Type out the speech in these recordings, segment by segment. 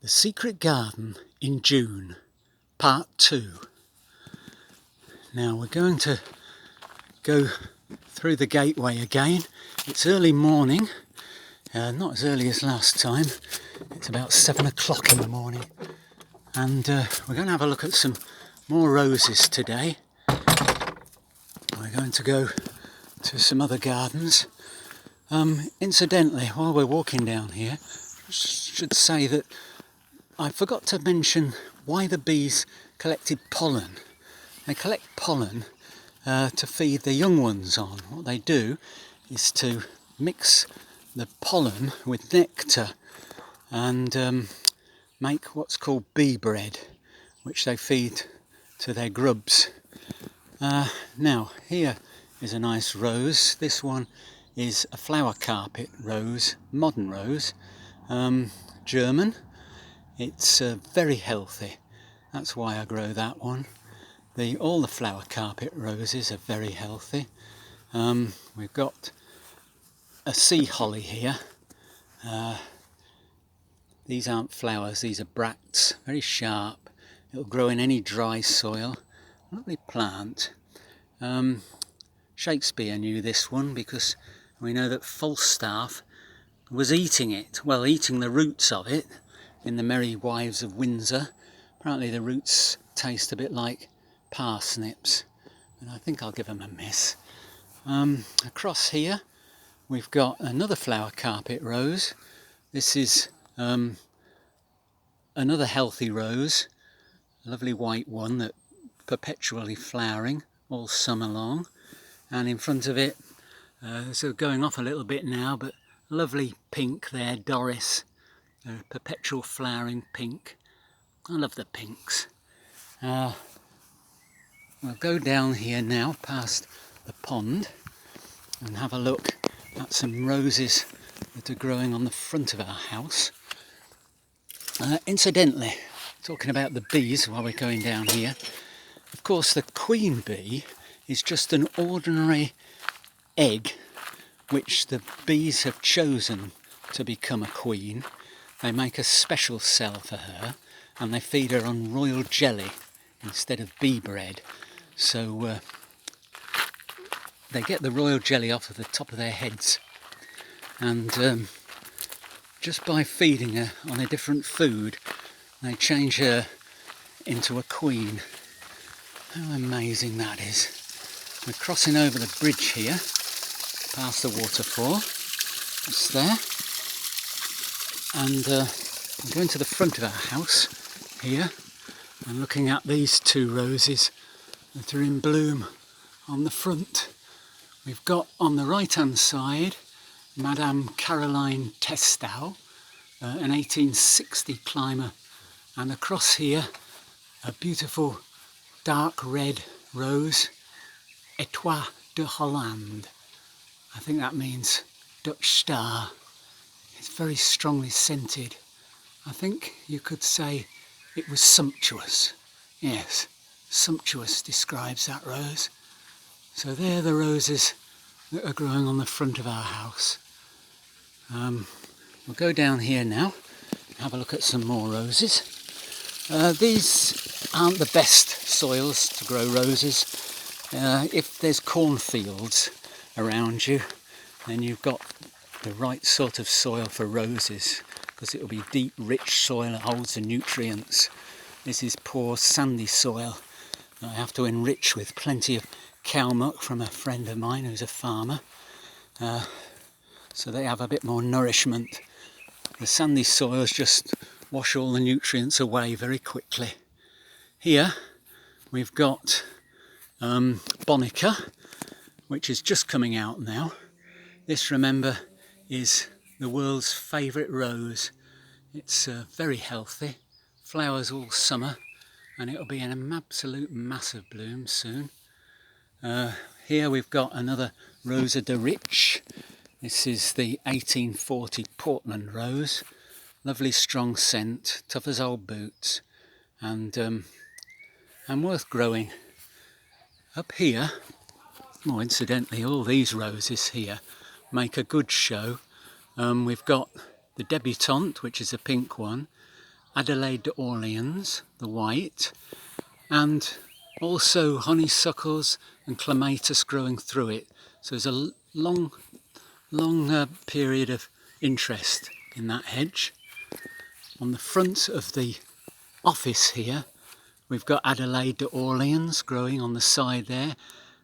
The Secret Garden in June, Part 2. Now we're going to go through the gateway again. It's early morning, not as early as last time. It's about 7 o'clock in the morning. And we're going to have a look at some more roses today. We're going to go to some other gardens. Incidentally, while we're walking down here, I should say that I forgot to mention why the bees collected pollen. They collect pollen to feed the young ones on. What they do is to mix the pollen with nectar and make what's called bee bread, which they feed to their grubs. Now, here is a nice rose. This one is a flower carpet rose, modern rose, German. It's very healthy. That's why I grow that one. All the flower carpet roses are very healthy. We've got a sea holly here. These aren't flowers, these are bracts, very sharp. It'll grow in any dry soil. Lovely plant. Shakespeare knew this one because we know that Falstaff was eating it, well, eating the roots of it in the Merry Wives of Windsor. Apparently the roots taste a bit like parsnips, and I think I'll give them a miss. Across here we've got another flower carpet rose. This is another healthy rose, a lovely white one that perpetually flowering all summer long, and in front of it, so going off a little bit now, but lovely pink there, Doris, a perpetual flowering pink. I love the pinks. We'll go down here now past the pond and have a look at some roses that are growing on the front of our house. Incidentally, talking about the bees while we're going down here, of course the queen bee is just an ordinary egg which the bees have chosen to become a queen. They make a special cell for her and they feed her on royal jelly instead of bee bread. So they get the royal jelly off of the top of their heads, and just by feeding her on a different food, they change her into a queen. How amazing that is. We're crossing over the bridge here, past the waterfall. It's there. And I'm going to the front of our house here and looking at these two roses that are in bloom on the front. We've got on the right hand side Madame Caroline Testau, an 1860 climber, and across here a beautiful dark red rose, Etoile de Hollande. I think that means Dutch star. It's very strongly scented. I think you could say it was sumptuous. Yes, sumptuous describes that rose. So they're the roses that are growing on the front of our house. We'll go down here now and have a look at some more roses. These aren't the best soils to grow roses. If there's cornfields around you, then you've got the right sort of soil for roses, because it will be deep, rich soil that holds the nutrients. This is poor, sandy soil that I have to enrich with plenty of cow muck from a friend of mine who's a farmer, so they have a bit more nourishment. The sandy soils just wash all the nutrients away very quickly. Here we've got Bonica, which is just coming out now. This, remember, is the world's favourite rose. It's very healthy, flowers all summer, and it'll be in an absolute massive bloom soon. Here we've got another Rosa de Rich. This is the 1840 Portland rose. Lovely strong scent, tough as old boots, and worth growing. Up here, oh, incidentally, all these roses here make a good show. We've got the Debutante, which is a pink one, Adelaide d'Orleans, the white, and also honeysuckles and clematis growing through it. So there's a long period of interest in that hedge. On the front of the office here, we've got Adelaide d'Orleans growing on the side there,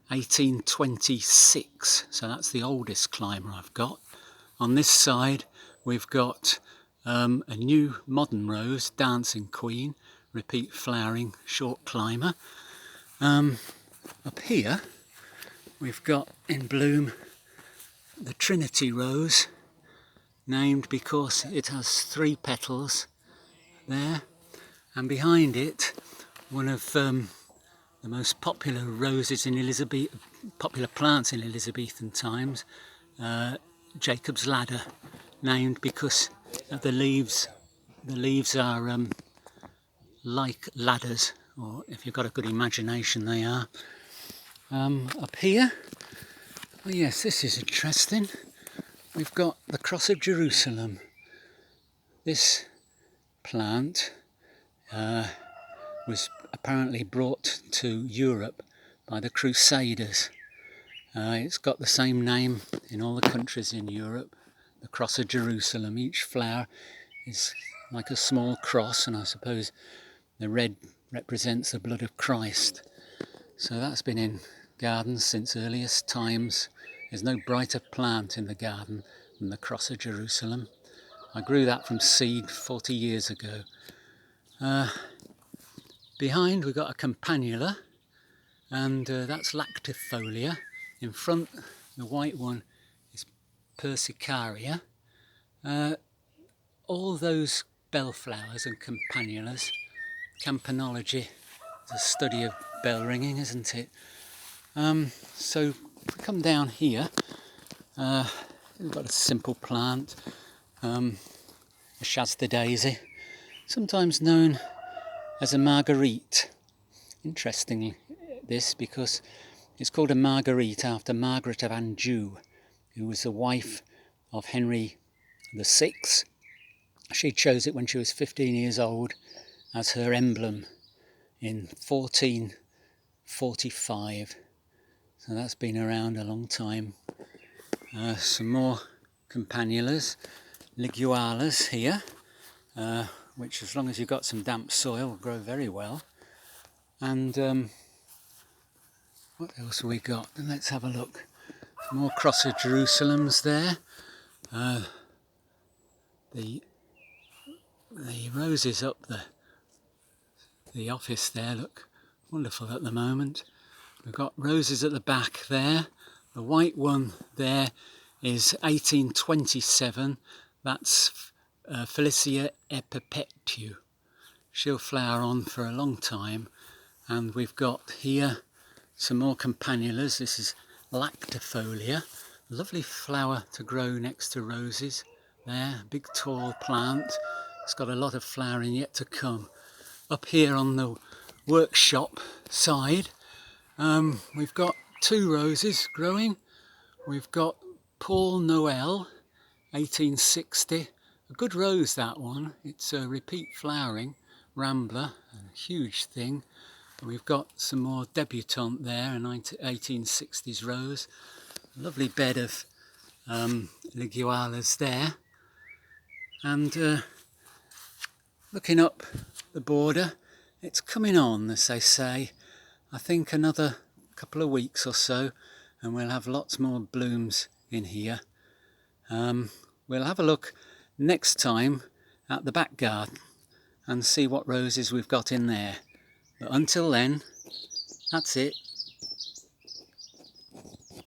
1826, so that's the oldest climber I've got. On this side we've got a new modern rose, Dancing Queen, repeat flowering, short climber. Up here we've got in bloom the Trinity Rose, named because it has 3 petals there, and behind it one of the most popular roses in popular plants in Elizabethan times, Jacob's Ladder, named because the leaves are like ladders, or if you've got a good imagination they are. Up here, oh yes, this is interesting. We've got the Cross of Jerusalem. This plant was apparently brought to Europe by the Crusaders. It's got the same name in all the countries in Europe, the Cross of Jerusalem. Each flower is like a small cross, and I suppose the red represents the blood of Christ. So that's been in gardens since earliest times. There's no brighter plant in the garden than the Cross of Jerusalem. I grew that from seed 40 years ago. Behind we've got a campanula, and that's Lactifolia. In front, the white one is Persicaria. All those bellflowers and campanulas, campanology is a study of bell ringing, isn't it? So if we come down here, we've got a simple plant, a Shasta daisy, sometimes known as a marguerite. Interestingly, this because it's called a marguerite after Margaret of Anjou, who was the wife of Henry VI. She chose it when she was 15 years old as her emblem in 1445. So that's been around a long time. Some more campanulas, ligualas here, which as long as you've got some damp soil will grow very well. And what else have we got? Let's have a look. More Cross of Jerusalems there. The roses up the office there look wonderful at the moment. We've got roses at the back there. The white one there is 1827. That's Felicia eperpetu. She'll flower on for a long time. And we've got here some more campanulas. This is Lactifolia. Lovely flower to grow next to roses there. Big tall plant. It's got a lot of flowering yet to come. Up here on the workshop side, we've got 2 roses growing. We've got Paul Noel, 1860. A good rose, that one. It's a repeat flowering rambler, a huge thing. And we've got some more debutante there, a 1860s rose. A lovely bed of ligualas there. And looking up the border, it's coming on, as they say. I think another couple of weeks or so and we'll have lots more blooms in here. We'll have a look next time at the back garden and see what roses we've got in there. But until then, that's it.